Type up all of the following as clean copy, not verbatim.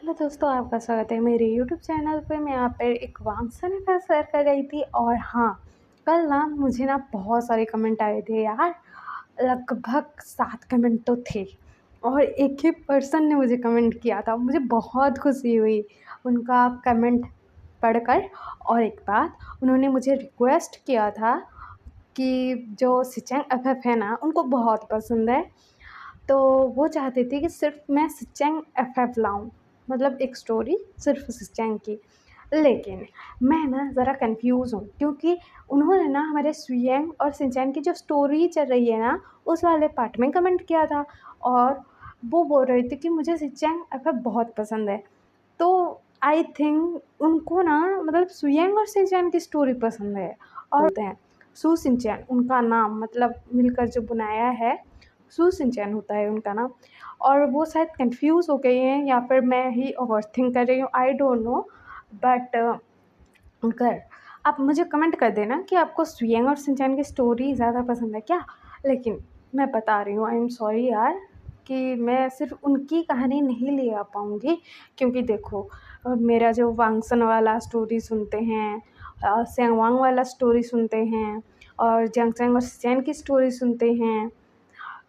Hello दोस्तों, आपका स्वागत है मेरे यूट्यूब चैनल पे। मैं यहाँ पे एक वांगसन का शेयर कर रही थी और हाँ, कल ना मुझे ना बहुत सारे कमेंट आए थे यार। लगभग 7 कमेंट तो थे और एक ही पर्सन ने मुझे कमेंट किया था। मुझे बहुत खुशी हुई उनका कमेंट पढ़कर। और एक बात, उन्होंने मुझे रिक्वेस्ट किया था कि जो सिंचन एफएफ है ना, उनको बहुत पसंद है। तो वो चाहते थे कि सिर्फ़ मैं सिंचन एफएफ लाऊँ, मतलब एक स्टोरी सिर्फ़ सिंचन की। लेकिन मैं ना ज़रा कन्फ्यूज़ हूँ, क्योंकि उन्होंने ना हमारे सुयेंग और शिनचैन की जो स्टोरी चल रही है ना, उस वाले पार्ट में कमेंट किया था। और वो बोल रहे थे कि मुझे शिनचैन एफएफ बहुत पसंद है। तो आई थिंक उनको ना मतलब सुयेंग और शिनचैन की स्टोरी पसंद है। और बोलते हैं सु शिनचैन उनका नाम, मतलब मिलकर जो बनाया है, सु शिनचैन होता है उनका नाम। और वो शायद कन्फ्यूज़ हो गई हैं या फिर मैं ही ओवरथिंक कर रही हूँ, आई डोंट नो। बट अगर आप मुझे कमेंट कर देना कि आपको सुयेंग और शिनचैन की स्टोरी ज़्यादा पसंद है क्या? लेकिन मैं बता रही हूँ, आई एम सॉरी यार, कि मैं सिर्फ़ उनकी कहानी नहीं ले आ पाऊँगी। क्योंकि देखो, मेरा जो वांगसन वाला स्टोरी सुनते हैं, सेंगवांग वाला स्टोरी सुनते हैं और जंगचैंग और शिनचैन की स्टोरी सुनते हैं।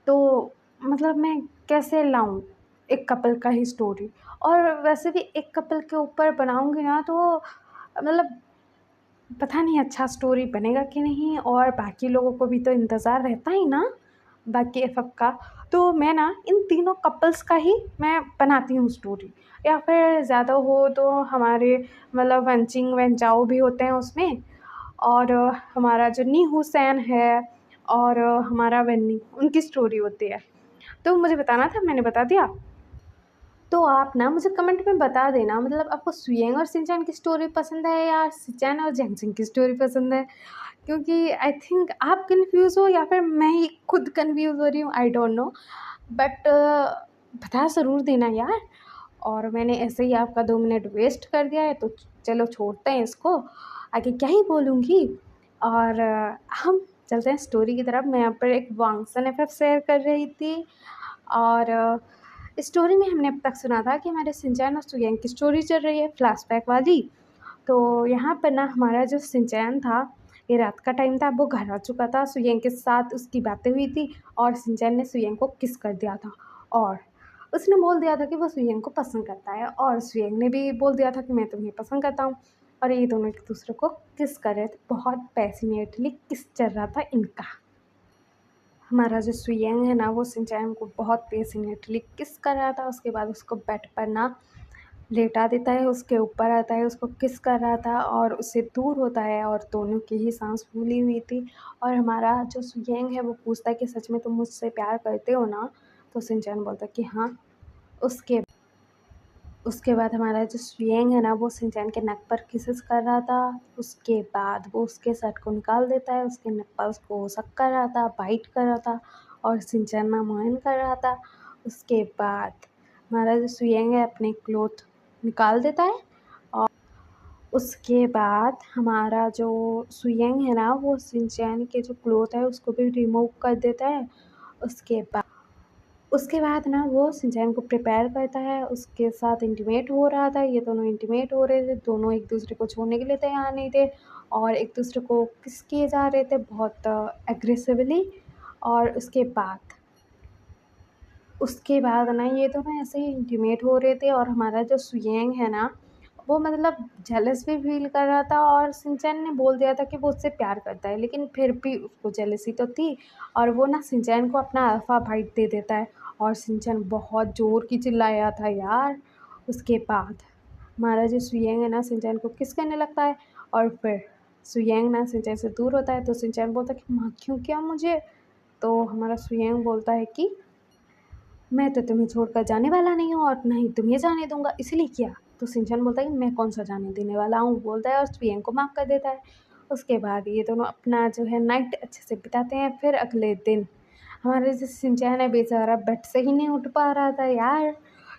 तो मतलब मैं कैसे लाऊँ एक कपल का ही स्टोरी? और वैसे भी एक कपल के ऊपर बनाऊँगी ना, तो मतलब पता नहीं अच्छा स्टोरी बनेगा कि नहीं। और बाकी लोगों को भी तो इंतज़ार रहता ही ना, बाकी एफएफ का। तो मैं ना इन तीनों कपल्स का ही मैं बनाती हूँ स्टोरी। या फिर ज़्यादा हो तो हमारे मतलब वंचिंग वेंचाओ भी होते हैं उसमें। और हमारा जो नी हुसैन है और हमारा वेन्नी, उनकी स्टोरी होती है। तो मुझे बताना था, मैंने बता दिया। तो आप ना मुझे कमेंट में बता देना, मतलब आपको सुयेंग और शिनचैन की स्टोरी पसंद है या शिनचैन और जैंगचैंग की स्टोरी पसंद है? क्योंकि आई थिंक आप कन्फ्यूज़ हो या फिर मैं ही खुद कन्फ्यूज़ हो रही हूँ, आई डोंट नो। बट बता ज़रूर देना यार। और मैंने ऐसे ही आपका 2 मिनट वेस्ट कर दिया है, तो चलो छोड़ते हैं इसको, आगे क्या ही बोलूँगी। और हम चलते हैं स्टोरी की तरफ। मैं यहाँ पर एक वांगसन एफएफ शेयर कर रही थी। और स्टोरी में हमने अब तक सुना था कि हमारे शिनचैन और सुयेंग की स्टोरी चल रही है फ्लैशबैक वाली। तो यहाँ पर ना हमारा जो शिनचैन था, ये रात का टाइम था, वो घर आ चुका था, सुयेंग के साथ उसकी बातें हुई थी और शिनचैन ने सुयेंग को किस कर दिया था। और उसने बोल दिया था कि वो सुयेंग को पसंद करता है और सुयेंग ने भी बोल दिया था कि मैं तुम्हें पसंद करता हूँ। और ये दोनों एक दूसरे को किस कर रहे थे, बहुत पैसिनेटली किस चल रहा था इनका। हमारा जो सुयेंग है ना, वो शिनचैन को बहुत पैसिनेटली किस कर रहा था। उसके बाद उसको बेड पर ना लेटा देता है, उसके ऊपर आता है, उसको किस कर रहा था और उससे दूर होता है और दोनों की ही सांस फूली हुई थी। और हमारा जो सुयेंग है वो पूछता है कि सच में तुम मुझसे प्यार करते हो ना? तो शिनचैन बोलता है कि हाँ। उसके उसके बाद हमारा जो सुयेंग है ना, वो शिनचैन के नक पर किसेस कर रहा था। उसके बाद वो उसके शर्ट को निकाल देता है, उसके निप्पल्स को सक कर रहा था, बाइट कर रहा था और शिनचैन ना मोहन कर रहा था। उसके बाद हमारा जो सुयेंग है अपने क्लॉथ निकाल देता है। और उसके बाद हमारा जो सुयेंग है ना, वो शिनचैन के जो क्लॉथ है उसको भी रिमूव कर देता है। उसके बाद ना वो शिनचैन को प्रिपेयर करता है, उसके साथ इंटीमेट हो रहा था। ये दोनों इंटीमेट हो रहे थे, दोनों एक दूसरे को छोड़ने के लिए तैयार नहीं थे और एक दूसरे को किस किए जा रहे थे बहुत एग्रेसिवली। और उसके बाद ना ये दोनों ऐसे ही इंटीमेट हो रहे थे और हमारा जो सुयेंग है ना, वो मतलब जेलस भी फील कर रहा था। और शिनचैन ने बोल दिया था कि वो उससे प्यार करता है, लेकिन फिर भी उसको जेलसी तो थी। और वो ना शिनचैन को अपना अल्फ़ा बाइट दे देता है और शिनचैन बहुत ज़ोर की चिल्लाया था यार। उसके बाद हमारा जो सुयेंग है ना, शिनचैन को किस करने लगता है और फिर सुयेंग ना शिनचैन से दूर होता है। तो शिनचैन बोलता है कि माँ क्यों किया मुझे? तो हमारा सुयेंग बोलता है कि मैं तो तुम्हें छोड़कर जाने वाला नहीं हूँ और ना ही तुम्हें जाने दूँगा, इसलिए किया। तो शिनचैन बोलता है कि मैं कौन-सा जाने देने वाला हूँ, बोलता है और सुयेंग को माफ़ कर देता है। उसके बाद ये दोनों अपना जो है नाइट अच्छे से बिताते हैं। फिर अगले दिन हमारा जो शिनचैन है बेचारा बेड से ही नहीं उठ पा रहा था यार,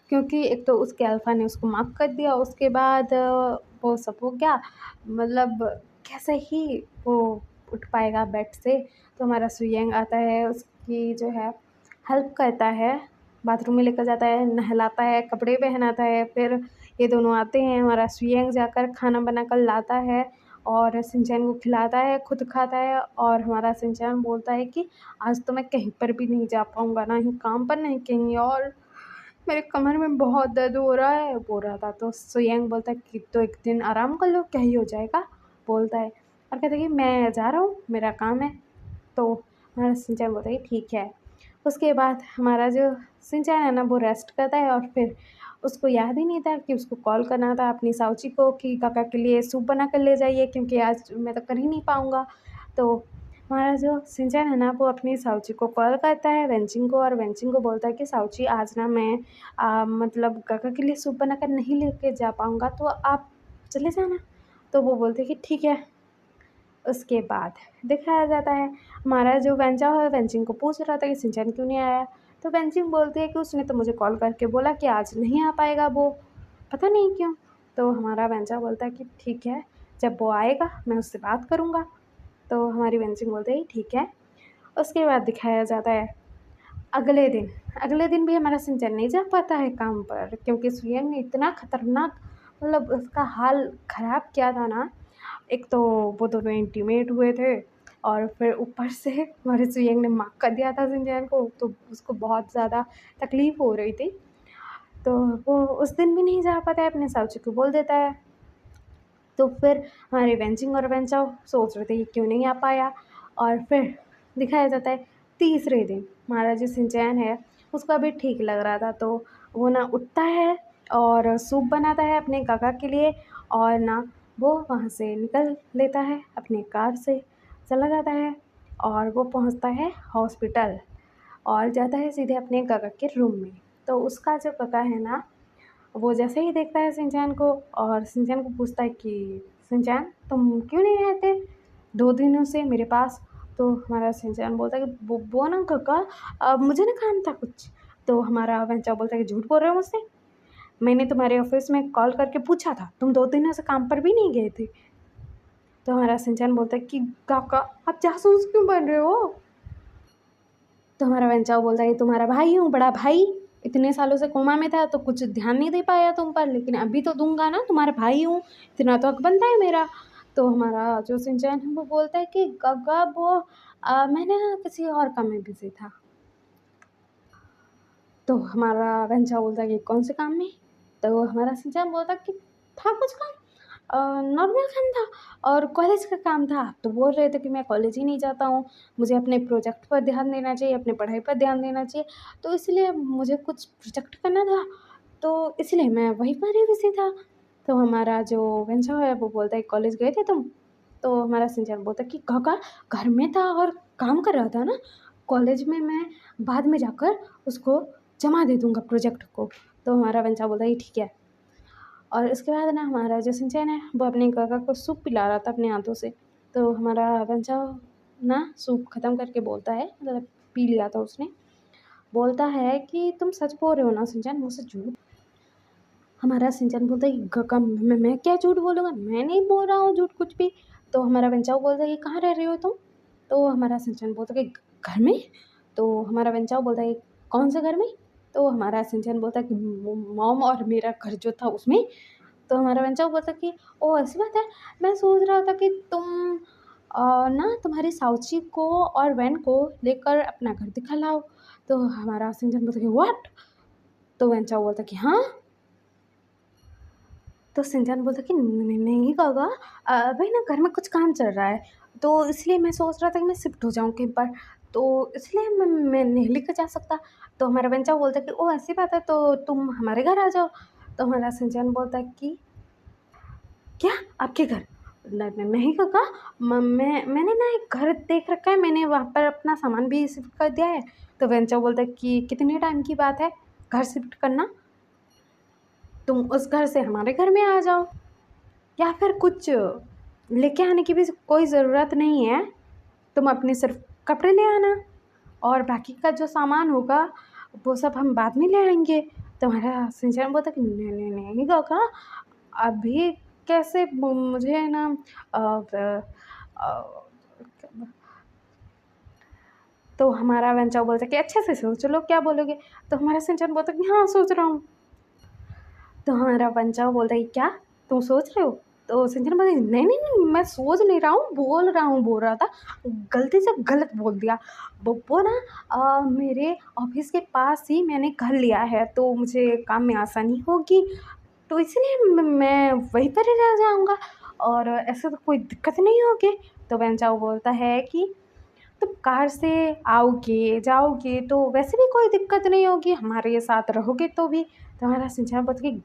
क्योंकि एक तो उसके अल्फ़ा ने उसको माफ़ कर दिया। उसके बाद वो सब हो गया, मतलब कैसे ही वो उठ पाएगा बेड से। तो हमारा सुयेंग आता है, उसकी जो है हेल्प करता है बाथरूम में लेकर जाता है, नहलाता है, कपड़े पहनाता है। फिर ये दोनों आते हैं, हमारा सुयंग जाकर खाना बनाकर लाता है और शिनचैन को खिलाता है, खुद खाता है। और हमारा शिनचैन बोलता है कि आज तो मैं कहीं पर भी नहीं जा पाऊँगा, ना ही काम पर, नहीं कहीं और। मेरे कमर में बहुत दर्द हो रहा है, बोल रहा था। तो सुयंग बोलता है कि तो एक दिन आराम कर लो, क्या ही हो जाएगा, बोलता है। और कहता है कि मैं जा रहा हूँ, मेरा काम है। तो हमारा शिनचैन बोलता है कि ठीक है। उसके बाद हमारा जो शिनचैन है ना, वो रेस्ट करता है। और फिर उसको याद ही नहीं था कि उसको कॉल करना था अपनी साउची को कि काका के लिए सूप बना कर ले जाइए, क्योंकि आज मैं तो कर ही नहीं पाऊँगा। तो हमारा जो शिनचैन है ना, वो अपनी साउची को कॉल करता है, वेंचिंग को। और वेंचिंग को बोलता है कि साउची, आज ना मैं मतलब काका के लिए सूप बनाकर नहीं लेके जा पाऊँगा, तो आप चले जाना। तो वो बोलते हैं कि ठीक है। उसके बाद दिखाया जाता है हमारा जो वेंचा है, वेंचिंग को पूछ रहा था कि शिनचैन क्यों नहीं आया। तो वेंचिंग बोलती है कि उसने तो मुझे कॉल करके बोला कि आज नहीं आ पाएगा वो, पता नहीं क्यों। तो हमारा वेंचा बोलता है कि ठीक है, जब वो आएगा मैं उससे बात करूँगा। तो हमारी वेंचिंग बोलती है ठीक है। उसके बाद दिखाया जाता है अगले दिन भी हमारा शिनचैन नहीं जा पाता है काम पर, क्योंकि सुयंग ने इतना खतरनाक, मतलब उसका हाल ख़राब किया था ना। एक तो वो दोनों इंटीमेट हुए थे, और फिर ऊपर से हमारे सुयंग ने माफ़ कर दिया था शिनचैन को, तो उसको बहुत ज़्यादा तकलीफ़ हो रही थी। तो वो उस दिन भी नहीं जा पाता है, अपने साउची को बोल देता है। तो फिर हमारे वेंचिंग और वेंचाओ सोच रहे थे कि क्यों नहीं आ पाया। और फिर दिखाया जाता है तीसरे दिन हमारा जो शिनचैन है, उसको अभी ठीक लग रहा था। तो वो ना उठता है और सूप बनाता है अपने काका के लिए, और ना वो वहाँ से निकल लेता है अपनी कार से, चला जाता है। और वो पहुँचता है हॉस्पिटल और जाता है सीधे अपने काका के रूम में। तो उसका जो काका है ना, वो जैसे ही देखता है शिनचैन को, और शिनचैन को पूछता है कि शिनचैन, तुम क्यों नहीं आए थे 2 दिनों से मेरे पास। तो हमारा शिनचैन बोलता है कि वो ना काका, मुझे ना काम था कुछ। तो हमारा वेंचा बोलता है कि झूठ बोल रहे हो मुझसे, मैंने तुम्हारे ऑफिस में कॉल करके पूछा था, तुम 2 दिनों से काम पर भी नहीं गए थे। तो हमारा शिनचैन बोलता है कि काका, आप जासूस क्यों बन रहे हो। तो हमारा वेंचाओ बोलता है कि तुम्हारा भाई हूँ, बड़ा भाई, इतने सालों से कोमा में था तो कुछ ध्यान नहीं दे पाया तुम पर, लेकिन अभी तो दूंगा ना, तुम्हारा भाई हूँ, इतना तो हक बनता है मेरा। तो हमारा जो शिनचैन है वो बोलता है कि गगा वो मैंने ना किसी और काम में बिजी था। तो हमारा वेंचाओ बोलता है कि कौन से काम में। तो हमारा शिनचैन बोलता है कि था कुछ काम, नॉर्मल काम था और कॉलेज का काम था। तो बोल रहे थे कि मैं कॉलेज ही नहीं जाता हूँ, मुझे अपने प्रोजेक्ट पर ध्यान देना चाहिए, अपनी पढ़ाई पर ध्यान देना चाहिए, तो इसलिए मुझे कुछ प्रोजेक्ट करना था, तो इसलिए मैं वहीं पर ही बिज़ी था। तो हमारा जो वेंचर है वो बोलता है कॉलेज गए थे तुम। तो हमारा सिंचन बोलता है कि काका, घर में था और काम कर रहा था ना, कॉलेज में मैं बाद में जाकर उसको जमा दे दूँगा प्रोजेक्ट को। तो हमारा वेंचर बोलता है ठीक है। और इसके बाद ना हमारा जो सिंचैन है वो अपने काका को सूप पिला रहा था अपने हाथों से। तो हमारा बंचा ना सूप ख़त्म करके बोलता है, मतलब पी लिया था उसने, बोलता है कि तुम सच बोल रहे हो ना सिंचैन, मुझसे झूठ। हमारा सिंचैन बोलता है कि काका, मैं क्या झूठ बोलूँगा, मैं नहीं बोल रहा हूँ झूठ कुछ भी। तो हमारा बंचाओ बोलता है कि कहाँ रह रहे हो तुम। तो हमारा सिंचैन बोलता है कि घर में। तो हमारा बंचाओ बोलता है कौन से घर में। तो हमारा सिंचैन बोलता है कि मॉम और मेरा घर जो था उसमें। तो हमारा बच्चा बोलता कि ओह ऐसी बात है, मैं सोच रहा था कि तुम ना तुम्हारी साउची को और वैन को लेकर अपना घर दिखा लाओ। तो हमारा सिंचन बोलता कि व्हाट। तो वेंचा बोलता कि हाँ। तो सिंचन बोलता कि नहीं काका, भाई ना घर में कुछ काम चल रहा है, तो इसलिए मैं सोच रहा था कि मैं शिफ्ट हो जाऊँ कहीं पर, तो इसलिए मैं नहीं लेकर जा सकता। तो हमारा बच्चा बोलता कि ओह ऐसी बात है, तो तुम हमारे घर आ जाओ। तो हमारा सिंचन बोलता कि क्या आपके घर? नहीं काका, मैंने ना एक घर देख रखा है, मैंने वहाँ पर अपना सामान भी शिफ्ट कर दिया है। तो वेंचा बोलता है कि कितने टाइम की बात है घर शिफ्ट करना, तुम उस घर से हमारे घर में आ जाओ, या फिर कुछ लेके आने की भी कोई ज़रूरत नहीं है, तुम अपने सिर्फ कपड़े ले आना, और बाकी का जो सामान होगा वो सब हम बाद में ले आएंगे। तो हमारा सिंचन बोलता कि नहीं काका, अभी कैसे, मुझे ना अ, अ, तो हमारा वेंचाओ बोलता है कि अच्छे से सोच लो क्या बोलोगे। तो हमारा सिंचन बोलता है कि हाँ सोच रहा हूँ। तो हमारा वेंचाओ बोलता है क्या तुम सोच रहे हो। तो सिंचन बोलता है नहीं नहीं नहीं मैं सोच नहीं रहा हूँ बोल रहा था, गलती से गलत बोल दिया। वो ना मेरे ऑफिस के पास ही मैंने घर लिया है तो मुझे काम में आसानी होगी, तो इसलिए मैं वहीं पर ही रह जाऊँगा और ऐसे तो कोई दिक्कत नहीं होगी। तो वेंचाओ बोलता है कि तुम कार से आओगे जाओगे तो वैसे भी कोई दिक्कत नहीं होगी, हमारे साथ रहोगे तो भी। तो हमारा सिंचन बोलता है कि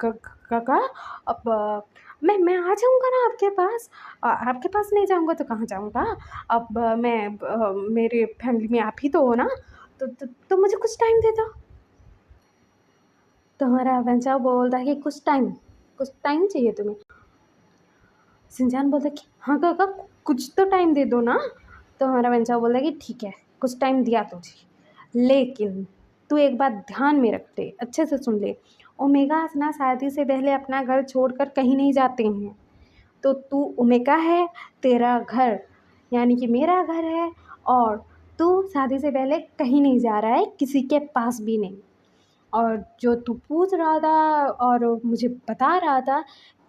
काका अब मैं आ जाऊँगा ना आपके पास, आपके पास नहीं जाऊँगा तो कहाँ जाऊँगा। अब मेरे फैमिली में आप ही तो हो ना, तो मुझे कुछ टाइम दे दो। तो हमारा वेंचाओ बोलता है कि कुछ टाइम चाहिए तुम्हें। सिंचान बोलता है कि हाँ काका कुछ तो टाइम दे दो ना। तो हमारा वेंचाओ बोलता है कि ठीक है कुछ टाइम दिया तुझे, लेकिन तू एक बात ध्यान में रख ले, अच्छे से सुन ले। ओमेगा ना शादी से पहले अपना घर छोड़कर कहीं नहीं जाते हैं। तो तू ओमेगा है, तेरा घर यानी कि मेरा घर है, और तू शादी से पहले कहीं नहीं जा रहा है, किसी के पास भी नहीं। और जो तू पूछ रहा था और मुझे बता रहा था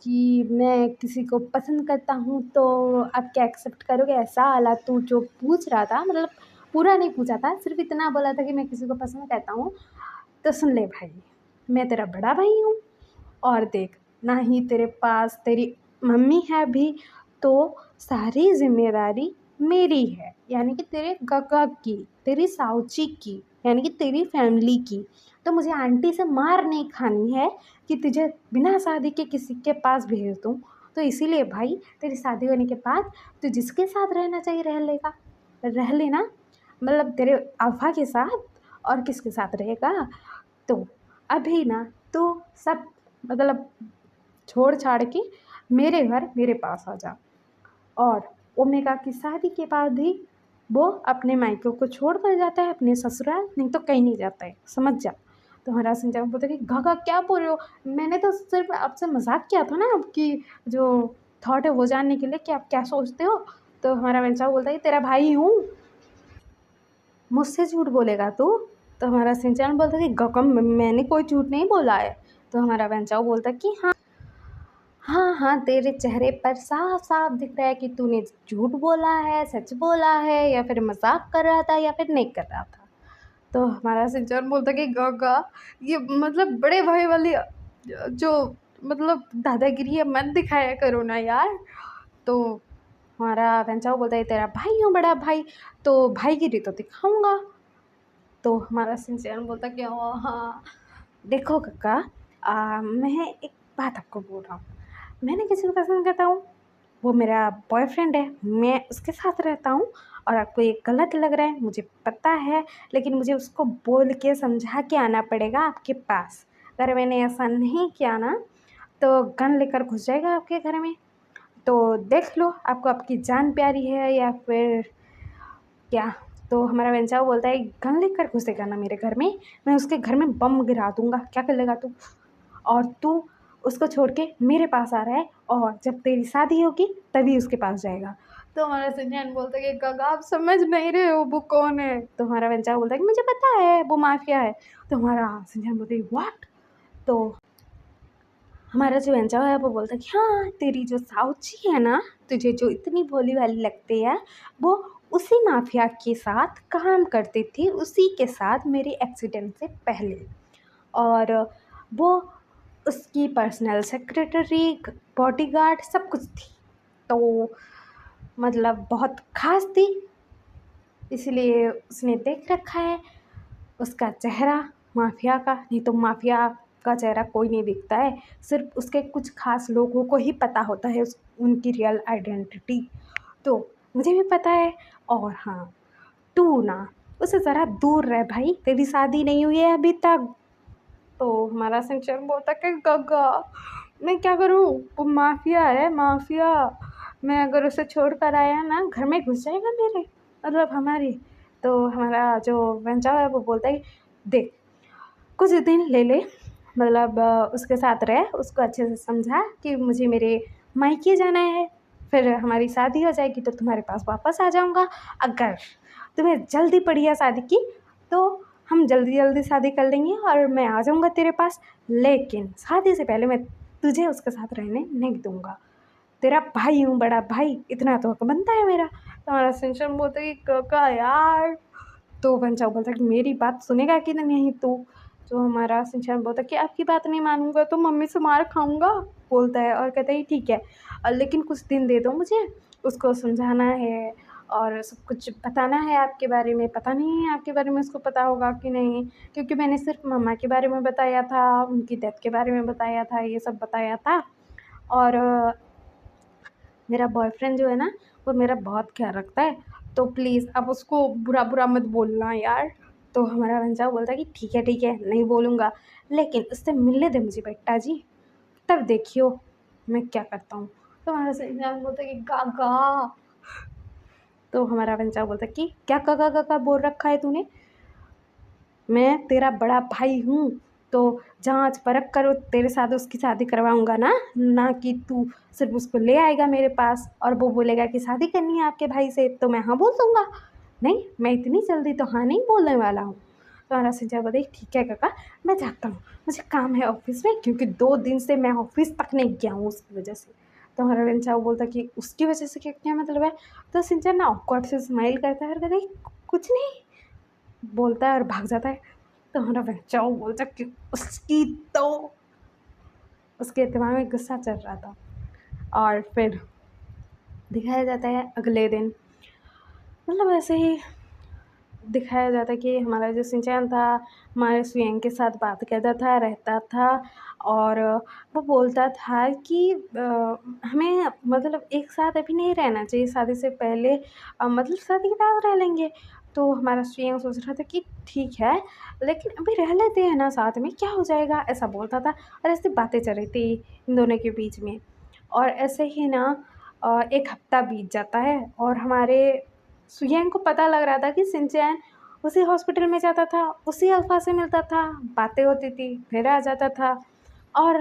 कि मैं किसी को पसंद करता हूँ तो आप क्या एक्सेप्ट करोगे, ऐसा वाला तू जो पूछ रहा था, मतलब पूरा नहीं पूछा था, सिर्फ इतना बोला था कि मैं किसी को पसंद करता हूँ। तो सुन ले भाई, मैं तेरा बड़ा भाई हूँ, और देख ना ही तेरे पास तेरी मम्मी है अभी, तो सारी जिम्मेदारी मेरी है, यानी कि तेरे काका की, तेरी साउची की, यानी कि तेरी फैमिली की। तो मुझे आंटी से मार नहीं खानी है कि तुझे बिना शादी के किसी के पास भेज दूँ। तो इसीलिए भाई तेरी शादी होने के बाद तू जिसके साथ रहना चाहिए रह लेगा, रह लेना, मतलब तेरे अल्फा के साथ, और किसके साथ रहेगा। तो अभी ना तू सब मतलब छोड़ छाड़ के मेरे घर मेरे पास आ जा, और ओमेगा की शादी के बाद ही वो अपने मायके को छोड़ कर जाता है, अपने ससुराल, नहीं तो कहीं नहीं जाता है, समझ जा। तो हमारा सिंचाई बोलता है कि घाघा क्या बोल रहे हो, मैंने तो सिर्फ आपसे मजाक किया था ना, आपकी जो थॉट है वो जानने के लिए कि आप क्या सोचते हो। तो हमारा वेंचाओ बोलता है कि तेरा भाई हूँ, मुझसे झूठ बोलेगा तू। तो हमारा सिंचान बोलता है कि गगम मैंने कोई झूठ नहीं बोला है। तो हमारा वेंचाओ बोलता है कि हाँ हाँ हाँ तेरे चेहरे पर साफ साफ दिख रहा है कि तूने झूठ बोला है, सच बोला है, या फिर मजाक कर रहा था या फिर नहीं कर रहा था। तो हमारा सिंचन बोलता कि गागा ये मतलब बड़े भाई वाली जो मतलब दादागिरी है मत दिखाया करो ना यार। तो हमारा वेंचाओ बोलता है तेरा भाई हूँ बड़ा भाई, तो भाईगिरी तो दिखाऊंगा। तो हमारा सिंचन बोलता कि हाँ देखो काका, मैं एक बात आपको बोल रहा हूँ, मैंने किसी को पसंद करता हूँ, वो मेरा बॉयफ्रेंड है, मैं उसके साथ रहता हूँ, और आपको ये गलत लग रहा है मुझे पता है, लेकिन मुझे उसको बोल के समझा के आना पड़ेगा आपके पास। अगर मैंने ऐसा नहीं किया ना तो गन लेकर घुस जाएगा आपके घर में। तो देख लो आपको आपकी जान प्यारी है या फिर क्या। तो हमारा वेंचाओ बोलता है गन लेकर घुसेगा ना मेरे घर में, मैं उसके घर में बम गिरा दूंगा, क्या कर लेगा तू। और तू उसको छोड़ के मेरे पास आ रहा है, और जब तेरी शादी होगी तभी उसके पास जाएगा। तो हमारा सिंचन बोलता है कि काका आप समझ नहीं रहे हो वो कौन है। तो हमारा वेंचाओ बोलता है कि मुझे पता है वो माफिया है। तो हमारा सिंचन बोलता है व्हाट। तो हमारा जो वेंचाओ है वो बोलता है कि हाँ तेरी जो साउची है ना, तुझे जो इतनी भोली भाली लगती है, वो उसी माफिया के साथ काम करती थी, उसी के साथ मेरे एक्सीडेंट से पहले, और वो उसकी पर्सनल सेक्रेटरी, बॉडीगार्ड सब कुछ थी। तो मतलब बहुत ख़ास थी, इसलिए उसने देख रखा है उसका चेहरा माफिया का, नहीं तो माफिया का चेहरा कोई नहीं दिखता है, सिर्फ उसके कुछ खास लोगों को ही पता होता है उनकी रियल आइडेंटिटी। तो मुझे भी पता है। और हाँ तू ना उससे ज़रा दूर रह भाई, तेरी शादी नहीं हुई है अभी तक। तो हमारा सिंचन बोलता कि गगा मैं क्या करूँ, वो माफिया है माफिया, मैं अगर उसे छोड़ कर आया ना घर में घुस जाएगा मेरे, मतलब हमारी। तो हमारा जो वेंचाओ है वो बोलता है देख कुछ दिन ले ले, मतलब उसके साथ रह, उसको अच्छे से समझा कि मुझे मेरे मायके जाना है, फिर हमारी शादी हो जाएगी तो तुम्हारे पास वापस आ जाऊँगा। अगर तुम्हें जल्दी पड़ी है शादी की, तो हम जल्दी जल्दी शादी कर लेंगे और मैं आ जाऊँगा तेरे पास, लेकिन शादी से पहले मैं तुझे उसके साथ रहने नहीं दूँगा। तेरा भाई हूँ, बड़ा भाई, इतना तो हक बनता है मेरा। तो हमारा सिंचन बोलता है कि काका यार, तो पंचाव बोलता है कि मेरी बात सुनेगा कि नहीं तू। तो हमारा सिंचन बोलता है कि आपकी बात नहीं मानूंगा तो मम्मी से मार खाऊंगा, बोलता है। और कहता है ठीक है, लेकिन कुछ दिन दे दो मुझे, उसको समझाना है और सब कुछ बताना है आपके बारे में। पता नहीं है आपके बारे में उसको पता होगा कि नहीं, क्योंकि मैंने सिर्फ मम्मा के बारे में बताया था, उनकी डेथ के बारे में बताया था, ये सब बताया था। और मेरा बॉयफ्रेंड जो है ना, वो मेरा बहुत ख्याल रखता है, तो प्लीज़ अब उसको बुरा बुरा मत बोलना यार। तो हमारा भंजा बोलता है कि ठीक है नहीं बोलूँगा, लेकिन उससे मिलने दे मुझे बेटा जी, तब देखियो मैं क्या करता हूँ। तो हमारा इंसान बोलता है कि गागा। तो हमारा भंजा बोलता है कि क्या गागा गागा बोल रखा है तूने, मैं तेरा बड़ा भाई हूँ, तो जांच परख करो, तेरे साथ उसकी शादी करवाऊँगा ना, ना कि तू सिर्फ उसको ले आएगा मेरे पास और वो बोलेगा कि शादी करनी है आपके भाई से, तो मैं हाँ बोल दूँगा। नहीं, मैं इतनी जल्दी तो हाँ नहीं बोलने वाला हूँ। तो हमारा सिंचा बोले ठीक है काका, मैं जाता हूँ, मुझे काम है ऑफिस में, क्योंकि 2 दिन से मैं ऑफिस तक नहीं गया हूँ उसकी वजह से। तो हमारा सिंचा बोलता कि उसकी वजह से क्या मतलब है। तो सिंचा ना ऑकवर्ड से स्माइल करता है और कहता है कुछ नहीं, बोलता है और भाग जाता है। तो हमारा बच्चा बोलता कि उसकी तो, उसके दिमाग में गुस्सा चल रहा था। और फिर दिखाया जाता है अगले दिन, मतलब ऐसे ही दिखाया जाता है कि हमारा जो सिंचैन था हमारे स्वयं के साथ बात करता था, रहता था। और वो बोलता था कि हमें मतलब एक साथ अभी नहीं रहना चाहिए, शादी से पहले मतलब शादी के बाद रह लेंगे। तो हमारा स्वयं सोच रहा था कि ठीक है, लेकिन अभी रह लेते हैं ना साथ में, क्या हो जाएगा, ऐसा बोलता था। और ऐसी बातें चल रही थी इन दोनों के बीच में। और ऐसे ही ना 1 हफ्ता बीत जाता है और हमारे सुयैन को पता लग रहा था कि सिंचैन उसी हॉस्पिटल में जाता था, उसी अल्फ़ा से मिलता था, बातें होती थी, फिर आ जाता था। और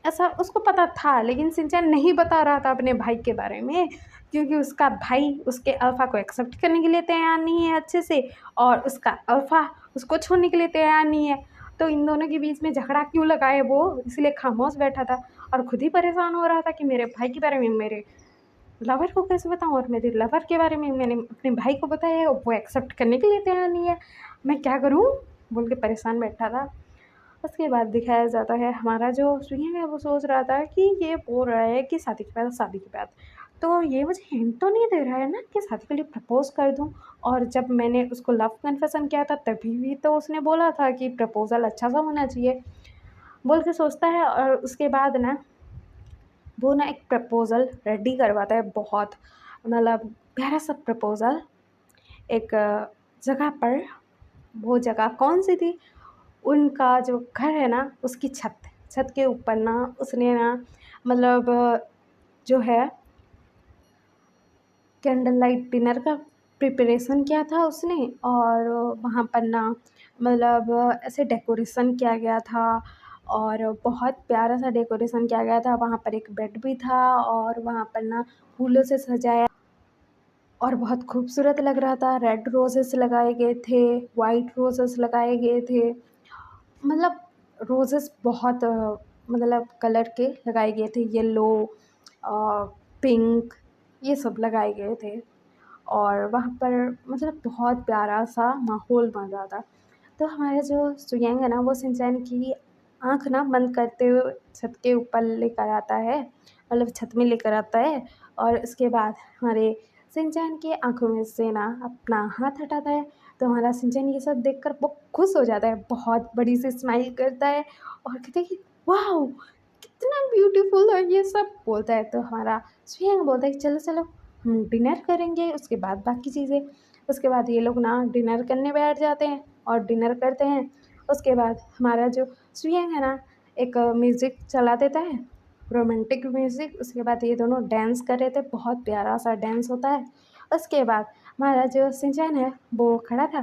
ऐसा उसको पता था, लेकिन सिंचैन नहीं बता रहा था अपने भाई के बारे में, क्योंकि उसका भाई उसके अल्फ़ा को एक्सेप्ट करने के लिए तैयार नहीं है अच्छे से, और उसका अल्फ़ा उसको छोड़ने के लिए तैयार नहीं है। तो इन दोनों के बीच में झगड़ा क्यों लगा है वो, इसलिए खामोश बैठा था और खुद ही परेशान हो रहा था कि मेरे भाई के बारे में मेरे लवर को कैसे बताऊँ, और मेरे लवर के बारे में मैंने अपने भाई को बताया है, वो एक्सेप्ट करने के लिए तैयार नहीं है, मैं क्या करूँ, बोल के परेशान बैठा था। उसके बाद दिखाया जाता है हमारा जो स्विंग है वो सोच रहा था कि ये बोल रहा है कि शादी के बाद, शादी के बाद, तो ये मुझे हिंट तो नहीं दे रहा है ना कि शादी के लिए प्रपोज़ कर दूँ। और जब मैंने उसको लव कन्फेशन किया था तभी भी तो उसने बोला था कि प्रपोज़ल अच्छा सा होना चाहिए, बोल के सोचता है। और उसके बाद ना वो ना एक प्रपोज़ल रेडी करवाता है, बहुत मतलब प्यारा सा प्रपोज़ल, एक जगह पर। वो जगह कौन-सी थी? उनका जो घर है ना उसकी छत, छत के ऊपर ना उसने ना मतलब जो है कैंडल लाइट डिनर का प्रिपरेशन किया था उसने। और वहाँ पर ना मतलब ऐसे डेकोरेशन किया गया था और बहुत प्यारा सा डेकोरेशन किया गया था। वहाँ पर एक बेड भी था और वहाँ पर ना फूलों से सजाया और बहुत खूबसूरत लग रहा था। रेड रोज़ेस लगाए गए थे, वाइट रोज़ेस लगाए गए थे, मतलब रोज़ेस बहुत मतलब कलर के लगाए गए थे, येलो पिंक, ये सब लगाए गए थे। और वहाँ पर मतलब बहुत प्यारा सा माहौल बन रहा था। तो हमारा जो सुयंग है ना वो शिनचैन की आँख ना बंद करते हुए छत के ऊपर लेकर आता है, मतलब छत में लेकर आता है। और उसके बाद हमारे शिनचैन की आँखों में से ना अपना हाथ हटाता है। तो हमारा शिनचैन ये सब देखकर बहुत खुश हो जाता है, बहुत बड़ी सी स्माइल करता है और कहता है कि वाओ! कितना ब्यूटीफुल है ये सब, बोलता है। तो हमारा सुयंग बोलता है कि चलो चलो हम डिनर करेंगे, उसके बाद बाकी चीज़ें। उसके बाद ये लोग ना डिनर करने बैठ जाते हैं और डिनर करते हैं। उसके बाद हमारा जो सुयंग है ना एक म्यूज़िक चला देता है, रोमांटिक म्यूज़िक। उसके बाद ये दोनों डांस कर रहे थे, बहुत प्यारा सा डांस होता है। उसके बाद हमारा जो शिनचैन है वो खड़ा था,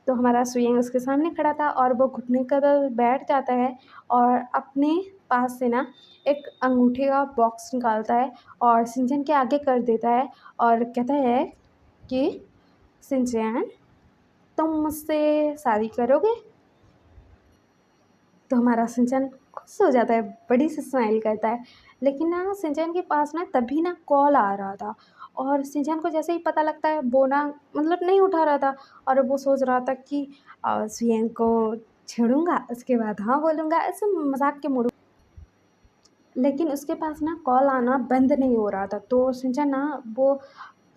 तो हमारा सुयंग उसके सामने खड़ा था और वो घुटने कर बैठ जाता है और अपने पास से ना एक अंगूठे का बॉक्स निकालता है और शिनचैन के आगे कर देता है और कहता है कि शिनचैन तुम मुझसे शादी करोगे? तो हमारा सिंचन खुश हो जाता है, बड़ी सी स्माइल करता है। लेकिन ना सिंचन के पास ना तभी ना कॉल आ रहा था, और सिंचन को जैसे ही पता लगता है वो ना मतलब नहीं उठा रहा था, और वो सोच रहा था कि सुयंग को छेड़ूंगा, उसके बाद हाँ बोलूँगा, ऐसे मजाक के मूड। लेकिन उसके पास ना कॉल आना बंद नहीं हो रहा था, तो सिंचन ना वो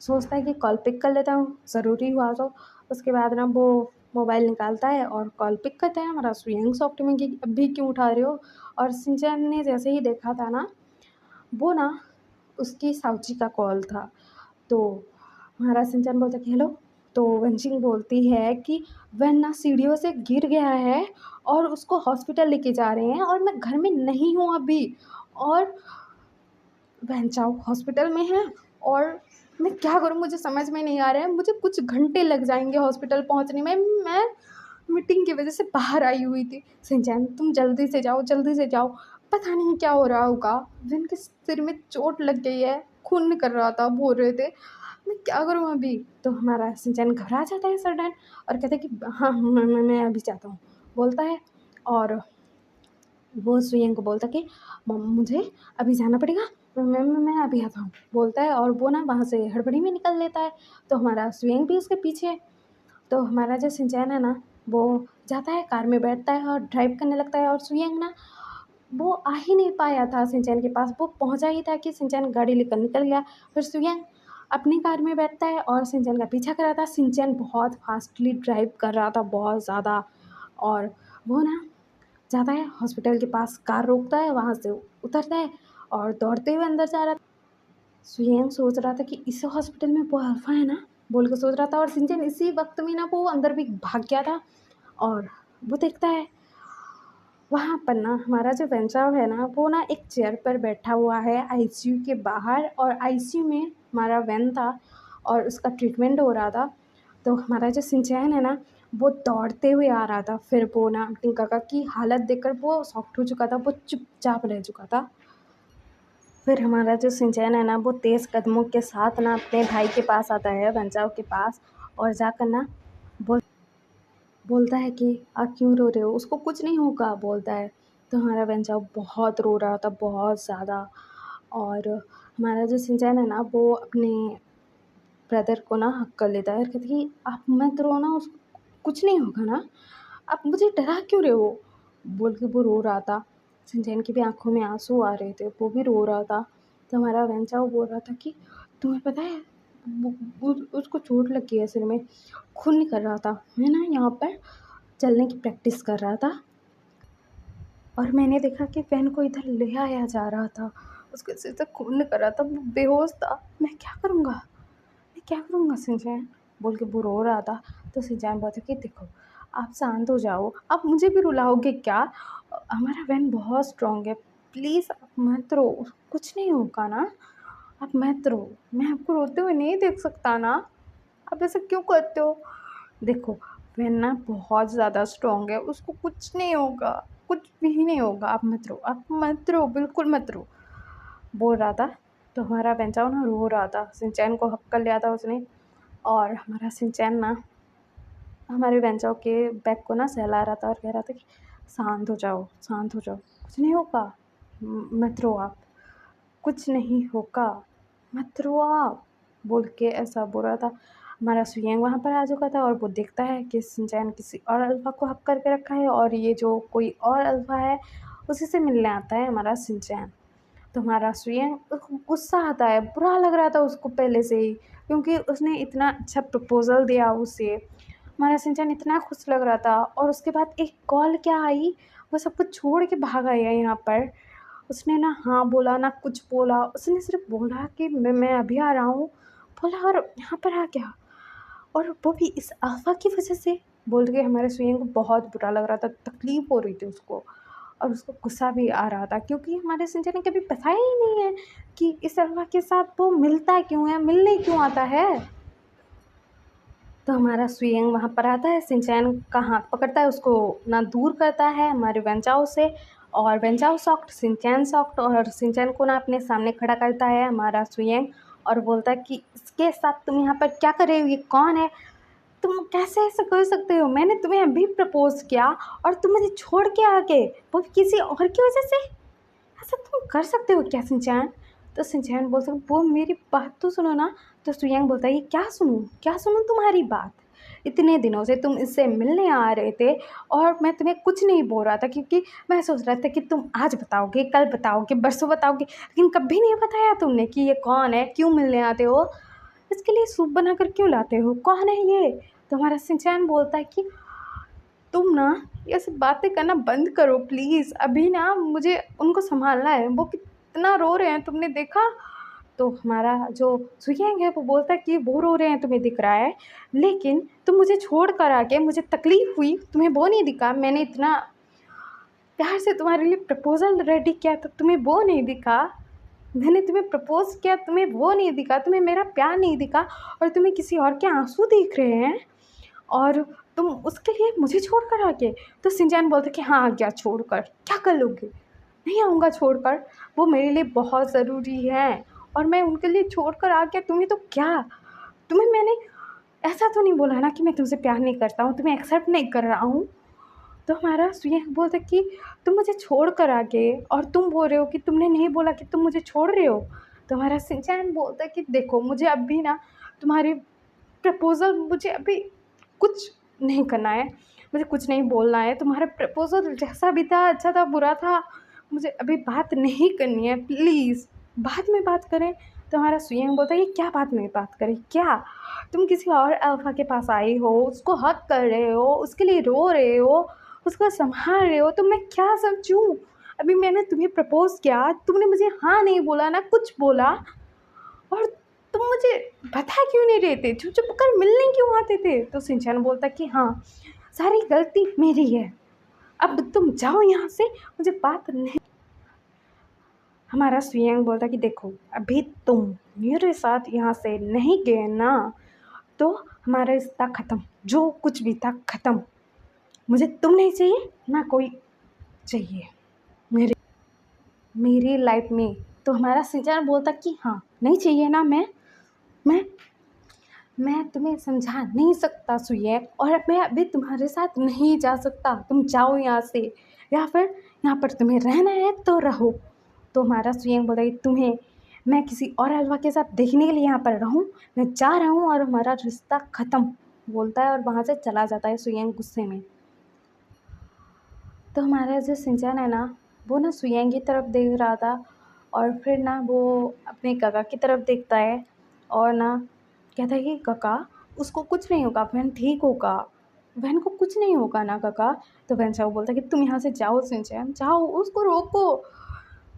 सोचता है कि कॉल पिक कर लेता हूँ, ज़रूरी हुआ तो। उसके बाद ना वो मोबाइल निकालता है और कॉल पिक करता है हमारा सुयंग सॉफ्ट में कि अभी क्यों उठा रहे हो। और सिंचन ने जैसे ही देखा था ना, वो ना उसकी साउची का कॉल था। तो हमारा सिंचन बोलता कि हेलो। तो वंशिंग बोलती है कि वह ना सीढ़ियों से गिर गया है और उसको हॉस्पिटल लेके जा रहे हैं, और मैं घर में नहीं हूँ अभी, और वहन हॉस्पिटल में है, और मैं क्या करूँ मुझे समझ में नहीं आ रहा है। मुझे कुछ घंटे लग जाएंगे हॉस्पिटल पहुँचने में, मैं मीटिंग की वजह से बाहर आई हुई थी। सिंचैन तुम जल्दी से जाओ, जल्दी से जाओ, पता नहीं क्या हो रहा होगा। विन के सिर में चोट लग गई है, खून निकल रहा था, बोल रहे थे। मैं क्या करूँ अभी? तो हमारा सिंचैन घबरा जाता है सडन, और कहता है कि हाँ मैं अभी जाता हूँ, बोलता है। और वो सुयंग को बोलता कि मुझे अभी जाना पड़ेगा, मैं अभी आता हूँ, बोलता है। और वो ना वहाँ से हड़बड़ी में निकल लेता है। तो हमारा सुयंग भी उसके पीछे है। तो हमारा जो सिंचैन है ना, वो जाता है, कार में बैठता है और ड्राइव करने लगता है। और सुयंग ना वो आ ही नहीं पाया था सिंचैन के पास, वो पहुँचा ही था कि सिंचैन गाड़ी लेकर निकल गया। फिर सुयंग अपनी कार में बैठता है और सिंचैन का पीछा कर रहा था। सिंचैन बहुत फास्टली ड्राइव कर रहा था, बहुत ज़्यादा। और वो ना जाता है हॉस्पिटल के पास, कार रोकता है, वहाँ से उतरता है और दौड़ते हुए अंदर जा रहा था। सुयंग सोच रहा था कि इस हॉस्पिटल में वो अल्फा है ना, बोल के सोच रहा था। और सिंचन इसी वक्त में ना वो अंदर भी भाग गया था। और वो देखता है वहाँ पर ना हमारा जो बेंचाव है ना, वो ना एक चेयर पर बैठा हुआ है आईसीयू के बाहर, और आईसीयू में हमारा वैन था और उसका ट्रीटमेंट हो रहा था। तो हमारा जो सिंचैन है ना, वो दौड़ते हुए आ रहा था। फिर वो ना अपनी काका की हालत देखकर वो सॉफ्ट हो चुका था, वो चुपचाप रह चुका था। फिर हमारा जो सिंचैन है ना, वो तेज़ कदमों के साथ ना अपने भाई के पास आता है, बंचाओ के पास, और जाकर ना बोलता है कि आप क्यों रो रहे हो, उसको कुछ नहीं होगा, बोलता है। तो हमारा बंचाओ बहुत रो रहा था, बहुत ज़्यादा। और हमारा जो सिंचैन है ना, वो अपने ब्रदर को ना हक कर लेता है और कहती है कि आप मत रो ना, उसको कुछ नहीं होगा ना, आप मुझे डरा क्यों रहे हो, बोल के वो रो रहा था। सिंचैन की भी आंखों में आंसू आ रहे थे, वो भी रो रहा था। तो हमारा वेंचाओ बोल रहा था कि तुम्हें पता है उसको चोट लग गई है सिर में, खून निकल रहा था, मैं ना यहाँ पर चलने की प्रैक्टिस कर रहा था, और मैंने देखा कि वैन को इधर ले आया जा रहा था, उसके सिर से खून निकल रहा था, वो बेहोश था, मैं क्या करूँगा, मैं क्या करूँगा सिंचैन, बोल के वो रो रहा था। तो सिंचैन बोलता कि देखो आप शांत हो जाओ, आप मुझे भी रुलाओगे क्या, हमारा वैन बहुत स्ट्रॉन्ग है, प्लीज़ आप मत रो, कुछ नहीं होगा ना, आप मत रो, मैं आपको रोते हुए नहीं देख सकता ना, आप ऐसा क्यों करते हो। देखो वैन ना बहुत ज़्यादा स्ट्रॉन्ग है, उसको कुछ नहीं होगा, कुछ भी नहीं होगा, आप मत रो, आप मत रो, बिल्कुल मत रो, बोल रहा था। तो हमारा बेंचाओ ना रो रहा था, सिंचैन को हक कर लिया था उसने। और हमारा सिंचैन ना हमारे बेंचाओ के बैग को ना सहला रहा था और कह रहा था कि शांत हो जाओ, शांत हो जाओ, कुछ नहीं होगा, मत रो आप, कुछ नहीं होगा, मत रो आप, बोल के ऐसा बोल रहा था। हमारा सुयंग वहाँ पर आ चुका था और वो देखता है कि सिंचैन किसी और अल्फ़ा को हक करके रखा है, और ये जो कोई और अल्फ़ा है उसी से मिलने आता है हमारा सिंचैन। तो हमारा सुयंग उसको गुस्सा आता है, बुरा लग रहा था उसको पहले से ही, क्योंकि उसने इतना अच्छा प्रपोज़ल दिया उसे, हमारा सिंचैन इतना खुश लग रहा था। और उसके बाद एक कॉल क्या आई, वो सब कुछ छोड़ के भाग आया यहाँ पर। उसने ना हाँ बोला ना कुछ बोला, उसने सिर्फ बोला कि मैं अभी आ रहा हूँ, बोला और यहाँ पर आ गया, और वो भी इस अफ़वाह की वजह से, बोल के हमारे सुयंग को बहुत बुरा लग रहा था, तकलीफ़ हो रही थी उसको, और उसको गुस्सा भी आ रहा था, क्योंकि हमारे सिंचन ने कभी बताया ही नहीं है कि इस अफ़वाह के साथ वो मिलता क्यों है, मिलने क्यों आता है। तो हमारा सुयंग वहाँ पर आता है, सिंचैन का हाथ पकड़ता है, उसको ना दूर करता है हमारे वेंचाओ से, और वेंचाओ सॉफ्ट, सिंचैन सॉफ्ट, और सिंचैन को ना अपने सामने खड़ा करता है हमारा सुयंग, और बोलता है कि इसके साथ तुम यहाँ पर क्या कर रहे हो, ये कौन है, तुम कैसे ऐसा कर सकते हो? मैंने तुम्हें अभी प्रपोज़ किया और तुम मुझे छोड़ के आ गए, वो भी किसी और की वजह से? ऐसा तुम कर सकते हो क्या शिनचैन? तो शिनचैन बोलता है वो मेरी बात तो सुनो ना। तो सुयांग बोलता है ये क्या सुनूँ तुम्हारी बात? इतने दिनों से तुम इससे मिलने आ रहे थे और मैं तुम्हें कुछ नहीं बोल रहा था, क्योंकि मैं सोच रहा था कि तुम आज बताओगे, कल बताओगे, परसों बताओगे, लेकिन कभी नहीं बताया तुमने कि ये कौन है, क्यों मिलने आते हो, इसके लिए सूप बनाकर क्यों लाते हो, कौन है ये? तो हमारा शिनचैन बोलता है कि तुम ना ये सब बातें करना बंद करो प्लीज़, अभी ना मुझे उनको संभालना है, वो कितना रो रहे हैं तुमने देखा? तो हमारा जो सुयांग है वो बोलता है कि वो रो रहे हैं तुम्हें दिख रहा है, लेकिन तुम मुझे छोड़ कर आके मुझे तकलीफ़ हुई, तुम्हें वो नहीं दिखा? मैंने इतना प्यार से तुम्हारे लिए प्रपोज़ल रेडी किया था, तुम्हें वो नहीं दिखा? मैंने तुम्हें प्रपोज़ किया, तुम्हें वो नहीं दिखा, तुम्हें मेरा प्यार नहीं दिखा, और तुम्हें किसी और के आँसू दिख रहे हैं, और तुम उसके लिए मुझे छोड़ कर आ गए? तो शिनचैन बोलता है कि हाँ, आ गया छोड़कर, क्या कर लोगे? नहीं आऊँगा छोड़कर, वो मेरे लिए बहुत ज़रूरी हैं, और मैं उनके लिए छोड़कर आ गया, तुम्हें तो क्या? तुम्हें मैंने ऐसा तो नहीं बोला ना कि मैं तुमसे प्यार नहीं करता हूँ, तुम्हें एक्सेप्ट नहीं कर रहा हूँ? तो हमारा सुयांग बोलता है कि तुम मुझे छोड़ कर आ गए और तुम बोल रहे हो कि तुमने नहीं बोला कि तुम मुझे छोड़ रहे हो। तो हमारा शिनचैन बोलता है कि देखो मुझे अभी ना तुम्हारी प्रपोज़ल, मुझे अभी कुछ नहीं करना है, मुझे कुछ नहीं बोलना है, तुम्हारा प्रपोज़ल जैसा भी था, अच्छा था, बुरा था, मुझे अभी बात नहीं करनी है, प्लीज़ बाद में बात करें। तो हमारा सुयांग बोलता है ये क्या बाद में बात करें, क्या? तुम किसी और अल्फ़ा के पास आए हो, उसको हग कर रहे हो, उसके लिए रो रहे हो, उसको संभाल रहे हो, तो मैं क्या समझूँ? अभी मैंने तुम्हें प्रपोज़ किया, तुमने मुझे हाँ नहीं बोला, ना कुछ बोला, और तुम मुझे बता क्यों नहीं रहे थे? चुप-चुप कर मिलने क्यों आते थे? तो शिनचैन बोलता कि हाँ, सारी गलती मेरी है, अब तुम जाओ यहाँ से, मुझे बात नहीं। हमारा सुयांग बोलता कि देखो, अभी तुम मेरे साथ यहाँ से नहीं गए ना, तो हमारा रिश्ता ख़त्म, जो कुछ भी था ख़त्म। मुझे तुम नहीं चाहिए, ना कोई चाहिए मेरे मेरी लाइफ़ में। तो हमारा शिनचैन बोलता कि हाँ, नहीं चाहिए ना मैं मैं तुम्हें समझा नहीं सकता सुयैन, और अब मैं अभी तुम्हारे साथ नहीं जा सकता, तुम जाओ यहाँ से, या फिर यहाँ पर तुम्हें रहना है तो रहो। तो हमारा सुयैन बोला कि तुम्हें मैं किसी और अलवा के साथ देखने के लिए यहाँ पर रहूँ, मैं जा रहा हूँ और हमारा रिश्ता ख़त्म, बोलता है और वहाँ से चला जाता है सुयैन गुस्से में। तो हमारा जो शिनचैन है ना, वो ना सुयैन की तरफ देख रहा था, और फिर ना वो अपने काका की तरफ देखता है, और ना कहता है कि काका, उसको कुछ नहीं होगा, बहन ठीक होगा, बहन को कुछ नहीं होगा ना काका। तो वैनचाओ बोलता है कि तुम यहाँ से जाओ शिनचैन, जाओ, उसको रोको,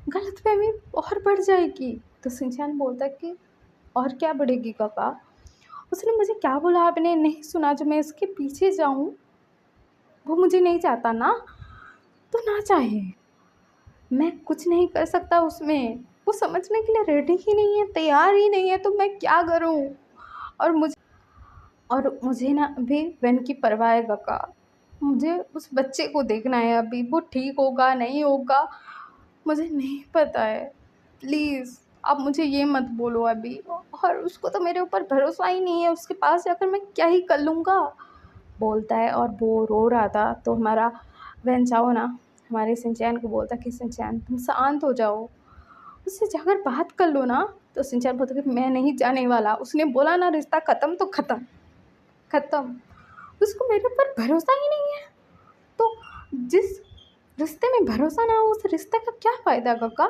गलतफ़हमी और बढ़ जाएगी। तो शिनचैन बोलता है कि और क्या बढ़ेगी काका? उसने मुझे क्या बोला आपने नहीं सुना जो मैं इसके पीछे जाऊँ? वो मुझे नहीं चाहता ना, तो ना चाहे, मैं कुछ नहीं कर सकता उसमें, वो समझने के लिए रेडी ही नहीं है, तैयार ही नहीं है, तो मैं क्या करूँ? और मुझे ना अभी वेन की परवाह है काका, मुझे उस बच्चे को देखना है अभी, वो ठीक होगा नहीं होगा मुझे नहीं पता है, प्लीज़ आप मुझे ये मत बोलो अभी, और उसको तो मेरे ऊपर भरोसा ही नहीं है, उसके पास जाकर मैं क्या ही कर लूँगा, बोलता है, और वो रो रहा था। तो हमारा वेन चाओ ना हमारे शिनचैन को बोलता कि शिनचैन तुम शांत हो जाओ, उससे जाकर बात कर लो ना। तो शिनचैन बोलता कि मैं नहीं जाने वाला, उसने बोला ना रिश्ता ख़त्म तो ख़त्म, ख़त्म, उसको मेरे ऊपर भरोसा ही नहीं है, तो जिस रिश्ते में भरोसा ना हो उस रिश्ते का क्या फ़ायदा काका,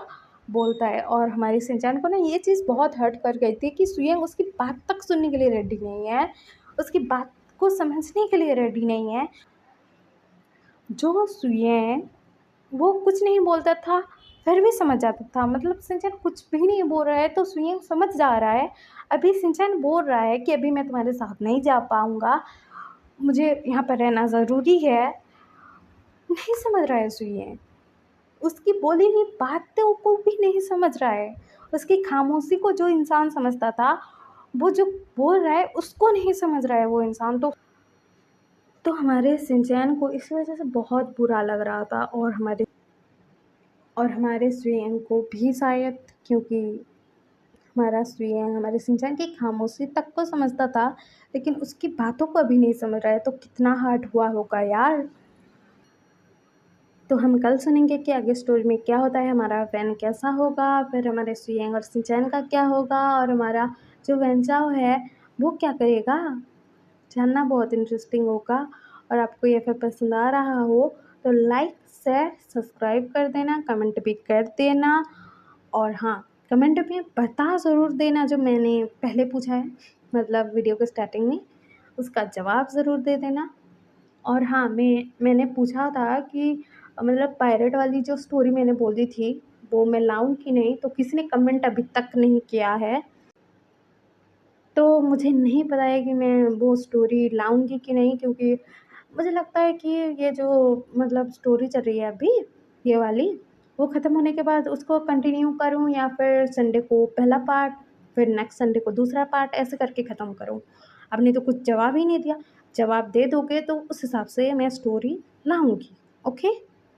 बोलता है। और हमारी शिनचैन को ना ये चीज़ बहुत हर्ट कर गई थी कि सुयंग उसकी बात तक सुनने के लिए रेडी नहीं है, उसकी बात को समझने के लिए रेडी नहीं है। जो सुयंग वो कुछ नहीं बोलता था, फिर भी समझ जाता था, मतलब शिनचैन कुछ भी नहीं बोल रहा है तो सुयंग समझ जा रहा है। अभी शिनचैन बोल रहा है कि अभी मैं तुम्हारे साथ नहीं जा पाऊँगा, मुझे यहाँ पर रहना ज़रूरी है, नहीं समझ रहा है सुयंग, उसकी बोली हुई बातों को भी नहीं समझ रहा है, उसकी खामोशी को जो इंसान समझता था, वो जो बोल रहा है उसको नहीं समझ रहा है वो इंसान। तो हमारे शिनचैन को इस वजह से बहुत बुरा लग रहा था, और हमारे सुयंग को भी शायद, क्योंकि हमारा सुयेंग हमारे शिनचैन की खामोशी तक को समझता था, लेकिन उसकी बातों को अभी नहीं समझ रहा है, तो कितना हर्ट हुआ होगा यार। तो हम कल सुनेंगे कि आगे स्टोरी में क्या होता है, हमारा वैन कैसा होगा, फिर हमारे सुयेंग और शिनचैन का क्या होगा, और हमारा जो वेनचाओ है वो क्या करेगा, जानना बहुत इंटरेस्टिंग होगा। और आपको ये फिर पसंद आ रहा हो तो लाइक शेयर सब्सक्राइब कर देना, कमेंट भी कर देना। और हाँ, कमेंट में बता ज़रूर देना जो मैंने पहले पूछा है, मतलब वीडियो के स्टार्टिंग में, उसका जवाब ज़रूर दे देना। और हाँ, मैंने पूछा था कि मतलब पायरेट वाली जो स्टोरी मैंने बोली थी वो मैं लाऊँ कि नहीं, तो किसी ने कमेंट अभी तक नहीं किया है। तो मुझे नहीं पता है कि मैं वो स्टोरी लाऊँगी कि नहीं, क्योंकि मुझे लगता है कि ये जो मतलब स्टोरी चल रही है अभी, ये वाली, वो ख़त्म होने के बाद उसको कंटिन्यू करूँ या फिर संडे को पहला पार्ट, फिर नेक्स्ट संडे को दूसरा पार्ट, ऐसे करके ख़त्म करूँ। आपने तो कुछ जवाब ही नहीं दिया। जवाब दे दोगे तो उस हिसाब से मैं स्टोरी लाऊँगी। Okay?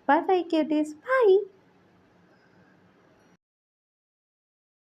Bye bye kiddies, bye.